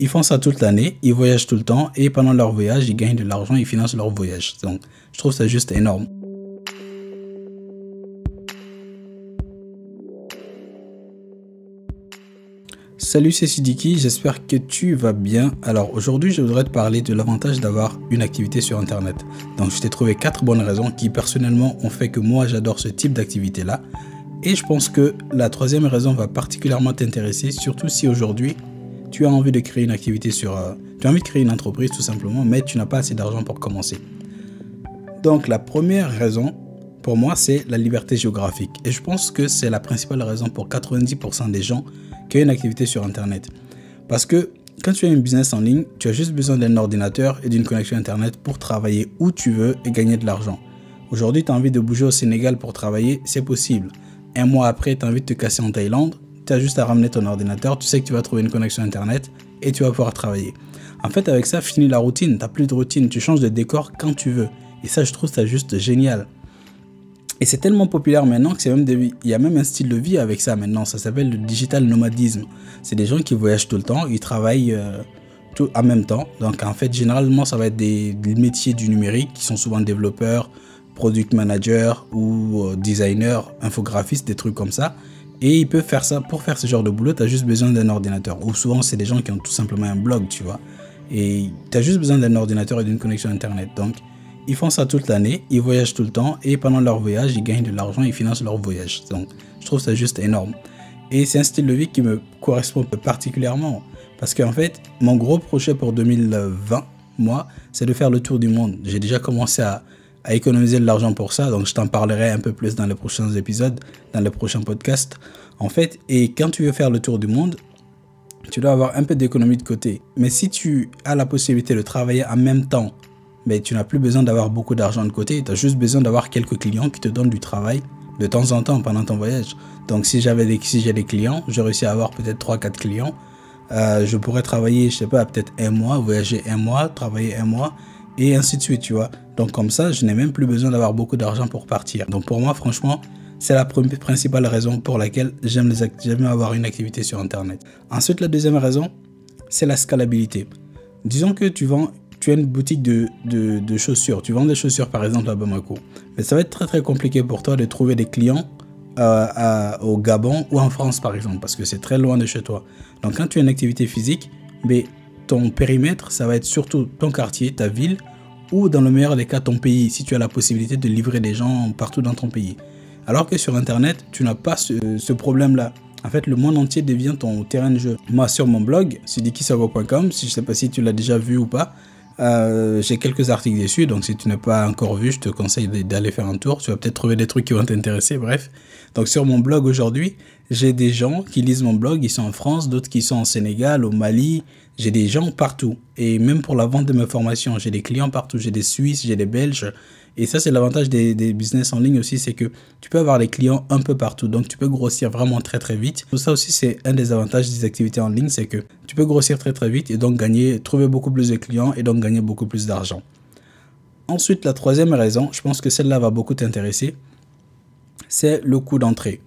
Ils font ça toute l'année, ils voyagent tout le temps et pendant leur voyage, ils gagnent de l'argent, ils financent leur voyage. Donc, je trouve ça juste énorme. Salut, c'est Sidiki, j'espère que tu vas bien. Alors aujourd'hui, je voudrais te parler de l'avantage d'avoir une activité sur Internet. Donc je t'ai trouvé 4 bonnes raisons qui personnellement ont fait que moi j'adore ce type d'activité-là. Et je pense que la troisième raison va particulièrement t'intéresser, surtout si aujourd'hui tu as envie de créer une activité tu as envie de créer une entreprise tout simplement, mais tu n'as pas assez d'argent pour commencer. Donc la première raison pour moi, c'est la liberté géographique. Et je pense que c'est la principale raison pour 90% des gens qui ont une activité sur Internet. Parce que quand tu as un business en ligne, tu as juste besoin d'un ordinateur et d'une connexion Internet pour travailler où tu veux et gagner de l'argent. Aujourd'hui, tu as envie de bouger au Sénégal pour travailler, c'est possible. Un mois après, tu as envie de te casser en Thaïlande, tu as juste à ramener ton ordinateur, tu sais que tu vas trouver une connexion Internet et tu vas pouvoir travailler. En fait, avec ça, fini la routine, tu n'as plus de routine, tu changes de décor quand tu veux. Et ça, je trouve ça juste génial. Et c'est tellement populaire maintenant que il y a même un style de vie avec ça maintenant. Ça s'appelle le digital nomadisme. C'est des gens qui voyagent tout le temps, ils travaillent tout en même temps. Donc en fait, généralement, ça va être des métiers du numérique qui sont souvent développeurs, product managers ou designers, infographistes, des trucs comme ça. Et ils peuvent faire ça. Pour faire ce genre de boulot, tu as juste besoin d'un ordinateur. Ou souvent, c'est des gens qui ont tout simplement un blog, tu vois. Et tu as juste besoin d'un ordinateur et d'une connexion Internet. Donc, ils font ça toute l'année, ils voyagent tout le temps et pendant leur voyage, ils gagnent de l'argent, ils financent leur voyage. Donc, je trouve ça juste énorme. Et c'est un style de vie qui me correspond particulièrement. Parce qu'en fait, mon gros projet pour 2020, moi, c'est de faire le tour du monde. J'ai déjà commencé à économiser de l'argent pour ça, donc je t'en parlerai un peu plus dans les prochains épisodes, dans les prochains podcasts. En fait, et quand tu veux faire le tour du monde, tu dois avoir un peu d'économie de côté. Mais si tu as la possibilité de travailler en même temps, mais tu n'as plus besoin d'avoir beaucoup d'argent de côté, tu as juste besoin d'avoir quelques clients qui te donnent du travail de temps en temps pendant ton voyage. Donc si j'ai des clients, je réussis à avoir peut-être 3-4 clients, je pourrais travailler, je sais pas, peut-être un mois, voyager un mois, travailler un mois, et ainsi de suite, tu vois. Donc comme ça, je n'ai même plus besoin d'avoir beaucoup d'argent pour partir. Donc pour moi, franchement, c'est la principale raison pour laquelle j'aime avoir une activité sur Internet. Ensuite, la deuxième raison, c'est la scalabilité. Disons que tu as une boutique de chaussures. Tu vends des chaussures par exemple à Bamako. Mais ça va être très très compliqué pour toi de trouver des clients au Gabon ou en France par exemple. Parce que c'est très loin de chez toi. Donc quand tu as une activité physique, mais ton périmètre, ça va être surtout ton quartier, ta ville. Ou dans le meilleur des cas, ton pays. Si tu as la possibilité de livrer des gens partout dans ton pays. Alors que sur Internet, tu n'as pas ce problème-là. En fait, le monde entier devient ton terrain de jeu. Moi, sur mon blog, sidikisavo.com, je ne sais pas si tu l'as déjà vu ou pas, j'ai quelques articles dessus, donc si tu n'as pas encore vu, je te conseille d'aller faire un tour. Tu vas peut-être trouver des trucs qui vont t'intéresser, bref. Donc sur mon blog aujourd'hui, j'ai des gens qui lisent mon blog, ils sont en France, d'autres qui sont au Sénégal, au Mali. J'ai des gens partout. Et même pour la vente de mes formations, j'ai des clients partout. J'ai des Suisses, j'ai des Belges. Et ça, c'est l'avantage des business en ligne aussi, c'est que tu peux avoir des clients un peu partout. Donc, tu peux grossir vraiment très, très vite. Tout ça aussi, c'est un des avantages des activités en ligne, c'est que tu peux grossir très, très vite et donc trouver beaucoup plus de clients et donc gagner beaucoup plus d'argent. Ensuite, la troisième raison, je pense que celle-là va beaucoup t'intéresser, c'est le coût d'entrée.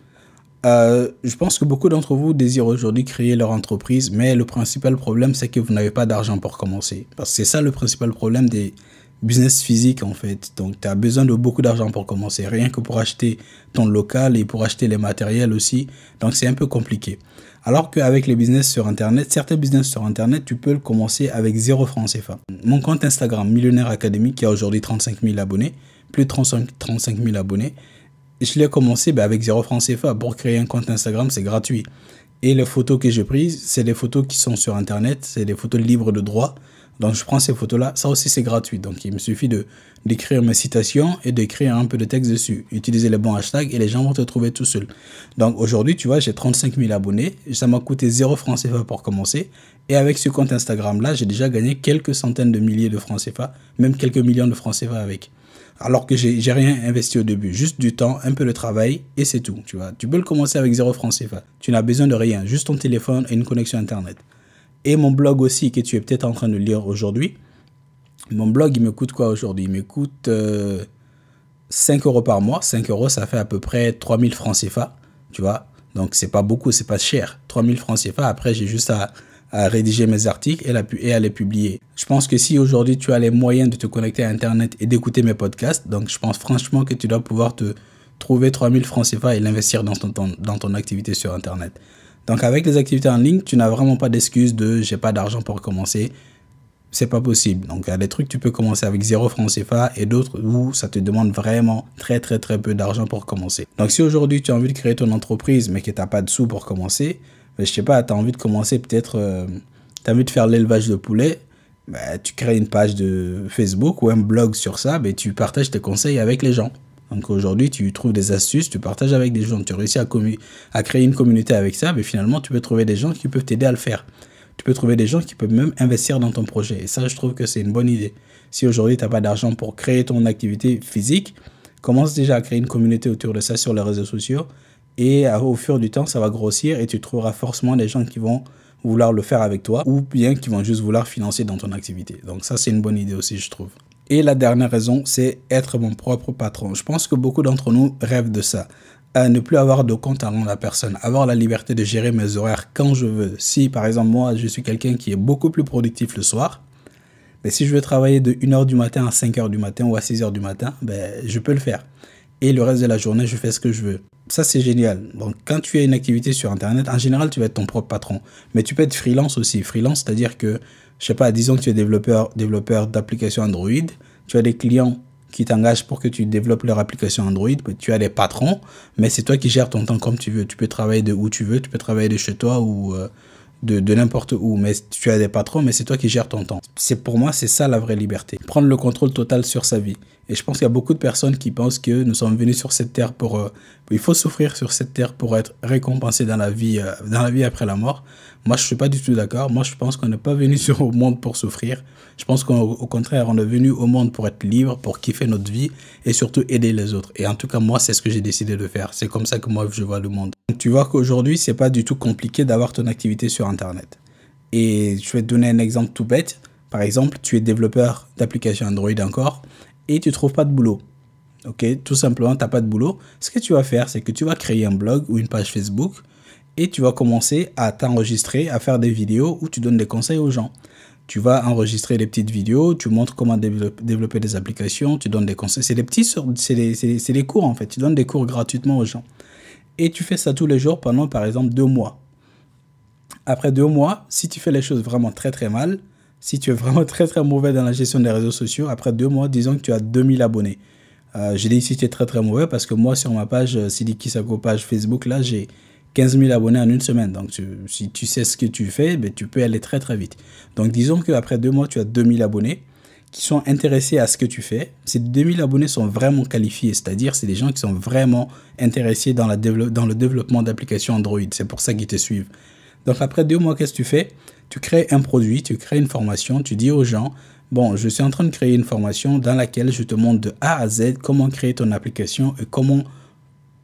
Je pense que beaucoup d'entre vous désirent aujourd'hui créer leur entreprise, mais le principal problème, c'est que vous n'avez pas d'argent pour commencer. Parce que c'est ça le principal problème des business physique en fait. Donc tu as besoin de beaucoup d'argent pour commencer, rien que pour acheter ton local et pour acheter les matériels aussi. Donc c'est un peu compliqué. Alors qu'avec les business sur Internet, certains business sur Internet, tu peux le commencer avec 0 francs CFA. Mon compte Instagram, Millionnaire Academy, qui a aujourd'hui 35 000 abonnés, plus de 35 000 abonnés, je l'ai commencé avec 0 francs CFA. Pour créer un compte Instagram, c'est gratuit. Et les photos que j'ai prises, c'est des photos qui sont sur Internet, c'est des photos libres de droit. Donc je prends ces photos-là, ça aussi c'est gratuit. Donc il me suffit d'écrire mes citations et d'écrire un peu de texte dessus. Utiliser les bons hashtags et les gens vont te trouver tout seul. Donc aujourd'hui, tu vois, j'ai 35 000 abonnés. Ça m'a coûté 0 francs CFA pour commencer. Et avec ce compte Instagram-là, j'ai déjà gagné quelques centaines de milliers de francs CFA, même quelques millions de francs CFA avec. Alors que j'ai rien investi au début, juste du temps, un peu de travail et c'est tout. Tu vois, tu peux le commencer avec 0 francs CFA. Tu n'as besoin de rien, juste ton téléphone et une connexion Internet. Et mon blog aussi, que tu es peut-être en train de lire aujourd'hui. Mon blog, il me coûte quoi aujourd'hui? Il me coûte 5 euros par mois. 5 euros, ça fait à peu près 3000 francs CFA. Tu vois? Donc, c'est pas beaucoup, c'est pas cher. 3000 francs CFA. Après, j'ai juste à à rédiger mes articles et à les publier. Je pense que si aujourd'hui tu as les moyens de te connecter à Internet et d'écouter mes podcasts, donc je pense franchement que tu dois pouvoir te trouver 3000 francs CFA et l'investir dans ton activité sur Internet. Donc avec les activités en ligne, tu n'as vraiment pas d'excuse de j'ai pas d'argent pour commencer. C'est pas possible. Donc il y a des trucs tu peux commencer avec 0 francs CFA et d'autres où ça te demande vraiment très peu d'argent pour commencer. Donc si aujourd'hui tu as envie de créer ton entreprise mais que tu n'as pas de sous pour commencer, je sais pas, tu as envie de commencer peut-être, tu as envie de faire l'élevage de poulets, tu crées une page de Facebook ou un blog sur ça, tu partages tes conseils avec les gens. Donc aujourd'hui, tu trouves des astuces, tu partages avec des gens, tu réussis à créer une communauté avec ça, finalement, tu peux trouver des gens qui peuvent t'aider à le faire. Tu peux trouver des gens qui peuvent même investir dans ton projet. Et ça, je trouve que c'est une bonne idée. Si aujourd'hui, tu n'as pas d'argent pour créer ton activité physique, commence déjà à créer une communauté autour de ça sur les réseaux sociaux. Et au fur du temps, ça va grossir et tu trouveras forcément des gens qui vont vouloir le faire avec toi ou bien qui vont juste vouloir financer dans ton activité. Donc ça, c'est une bonne idée aussi, je trouve. Et la dernière raison, c'est être mon propre patron. Je pense que beaucoup d'entre nous rêvent de ça. Ne plus avoir de compte à rendre à personne. Avoir la liberté de gérer mes horaires quand je veux. Si, par exemple, moi, je suis quelqu'un qui est beaucoup plus productif le soir, mais si je veux travailler de 1h du matin à 5h du matin ou à 6h du matin, je peux le faire. Et le reste de la journée, je fais ce que je veux. Ça, c'est génial. Donc, quand tu as une activité sur Internet, en général, tu vas être ton propre patron. Mais tu peux être freelance aussi. Freelance, c'est-à-dire que, je sais pas, disons que tu es développeur d'applications Android, tu as des clients qui t'engagent pour que tu développes leur application Android, tu as des patrons, mais c'est toi qui gères ton temps comme tu veux. Tu peux travailler de où tu veux, tu peux travailler de chez toi ou de n'importe où, mais tu as des patrons, mais c'est toi qui gères ton temps. Pour moi, c'est ça la vraie liberté. Prendre le contrôle total sur sa vie. Et je pense qu'il y a beaucoup de personnes qui pensent que nous sommes venus sur cette terre pour... il faut souffrir sur cette terre pour être récompensé dans la vie après la mort. Moi, je ne suis pas du tout d'accord. Moi, je pense qu'on n'est pas venu sur le monde pour souffrir. Je pense qu'au contraire, on est venu au monde pour être libre, pour kiffer notre vie et surtout aider les autres. Et en tout cas, moi, c'est ce que j'ai décidé de faire. C'est comme ça que moi, je vois le monde. Donc, tu vois qu'aujourd'hui, c'est pas du tout compliqué d'avoir ton activité sur Internet. Et je vais te donner un exemple tout bête. Par exemple, tu es développeur d'applications Android encore et tu trouves pas de boulot. Ok, tout simplement, tu n'as pas de boulot. Ce que tu vas faire, c'est que tu vas créer un blog ou une page Facebook et tu vas commencer à t'enregistrer, à faire des vidéos où tu donnes des conseils aux gens. Tu vas enregistrer des petites vidéos, tu montres comment développer des applications, tu donnes des conseils. C'est des cours en fait. Tu donnes des cours gratuitement aux gens. Et tu fais ça tous les jours pendant par exemple 2 mois. Après 2 mois, si tu fais les choses vraiment très mal, si tu es vraiment très mauvais dans la gestion des réseaux sociaux, après 2 mois, disons que tu as 2000 abonnés. J'ai dit si tu es très mauvais parce que moi sur ma page Sidiki Sako page Facebook, là j'ai 15 000 abonnés en une semaine. Donc si tu sais ce que tu fais, tu peux aller très vite. Donc disons qu'après 2 mois, tu as 2000 abonnés qui sont intéressés à ce que tu fais. Ces 2000 abonnés sont vraiment qualifiés, c'est-à-dire c'est des gens qui sont vraiment intéressés dans le développement d'applications Android. C'est pour ça qu'ils te suivent. Donc après 2 mois, qu'est-ce que tu fais? Tu crées un produit, tu crées une formation, tu dis aux gens, bon, je suis en train de créer une formation dans laquelle je te montre de A à Z comment créer ton application et comment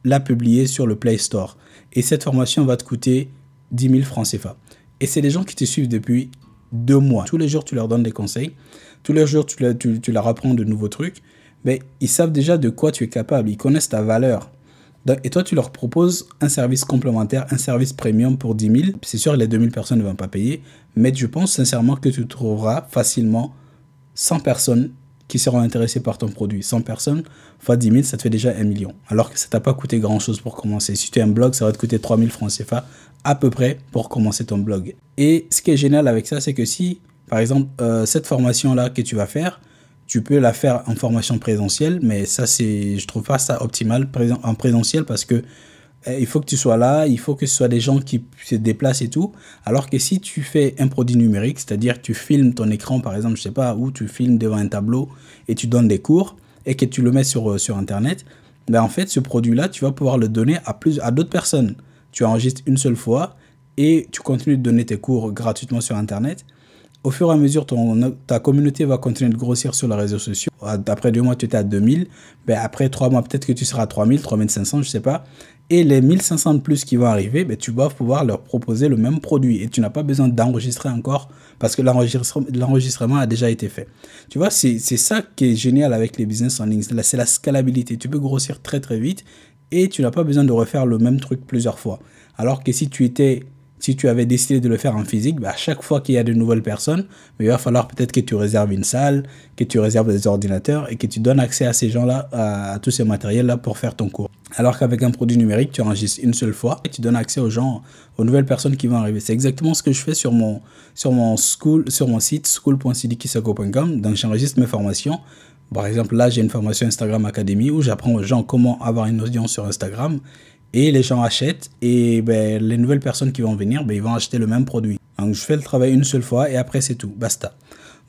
la publier sur le Play Store. Et cette formation va te coûter 10 000 francs CFA. Et c'est des gens qui te suivent depuis 2 mois. Tous les jours, tu leur donnes des conseils. Tous les jours, tu leur apprends de nouveaux trucs. Mais ils savent déjà de quoi tu es capable. Ils connaissent ta valeur. Et toi, tu leur proposes un service complémentaire, un service premium pour 10 000. C'est sûr, les 2000 personnes ne vont pas payer. Mais je pense sincèrement que tu trouveras facilement 100 personnes qui seront intéressées par ton produit. 100 personnes fois 10 000, ça te fait déjà 1 million. Alors que ça ne t'a pas coûté grand-chose pour commencer. Si tu as un blog, ça va te coûter 3 000 francs CFA à peu près pour commencer ton blog. Et ce qui est génial avec ça, c'est que si, par exemple, cette formation-là que tu vas faire, tu peux la faire en formation présentielle, mais ça, je trouve pas ça optimal en présentiel parce que il faut que tu sois là, il faut que ce soit des gens qui se déplacent et tout. Alors que si tu fais un produit numérique, c'est-à-dire que tu filmes ton écran, par exemple, je sais pas, ou tu filmes devant un tableau et tu donnes des cours et que tu le mets sur Internet, en fait, ce produit-là, tu vas pouvoir le donner à d'autres personnes. Tu enregistres une seule fois et tu continues de donner tes cours gratuitement sur Internet. Au fur et à mesure, ta communauté va continuer de grossir sur les réseaux sociaux. Après 2 mois, tu étais à 2000. Après 3 mois, peut-être que tu seras à 3000, 3500, je sais pas. Et les 1500 de plus qui vont arriver, tu vas pouvoir leur proposer le même produit. Et tu n'as pas besoin d'enregistrer encore parce que l'enregistrement a déjà été fait. Tu vois, c'est ça qui est génial avec les business en ligne. C'est la scalabilité. Tu peux grossir très vite et tu n'as pas besoin de refaire le même truc plusieurs fois. Alors que si tu étais Si tu avais décidé de le faire en physique, à chaque fois qu'il y a de nouvelles personnes, il va falloir peut-être que tu réserves une salle, que tu réserves des ordinateurs et que tu donnes accès à ces gens-là, à tous ces matériels-là pour faire ton cours. Alors qu'avec un produit numérique, tu enregistres une seule fois et tu donnes accès aux gens, aux nouvelles personnes qui vont arriver. C'est exactement ce que je fais sur mon site school.sidikisako.com. Donc j'enregistre mes formations. Par exemple, là, j'ai une formation Instagram Academy où j'apprends aux gens comment avoir une audience sur Instagram. Et les gens achètent et les nouvelles personnes qui vont venir, ils vont acheter le même produit. Donc je fais le travail une seule fois et après c'est tout, basta.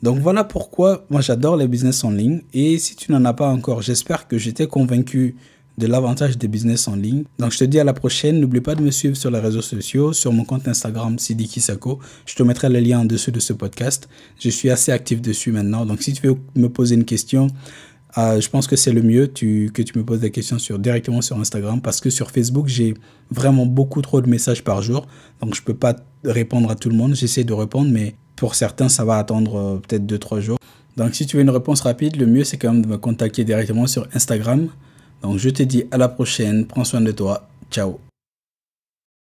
Donc voilà pourquoi moi j'adore les business en ligne. Et si tu n'en as pas encore, j'espère que j'étais convaincu de l'avantage des business en ligne. Donc je te dis à la prochaine. N'oublie pas de me suivre sur les réseaux sociaux, sur mon compte Instagram Sidiki Sako. Je te mettrai le lien en dessous de ce podcast. Je suis assez actif dessus maintenant. Donc si tu veux me poser une question, je pense que c'est le mieux que tu me poses des questions directement sur Instagram, parce que sur Facebook, j'ai vraiment beaucoup trop de messages par jour. Donc, je ne peux pas répondre à tout le monde. J'essaie de répondre, mais pour certains, ça va attendre peut-être 2-3 jours. Donc, si tu veux une réponse rapide, le mieux, c'est quand même de me contacter directement sur Instagram. Donc, je te dis à la prochaine. Prends soin de toi. Ciao.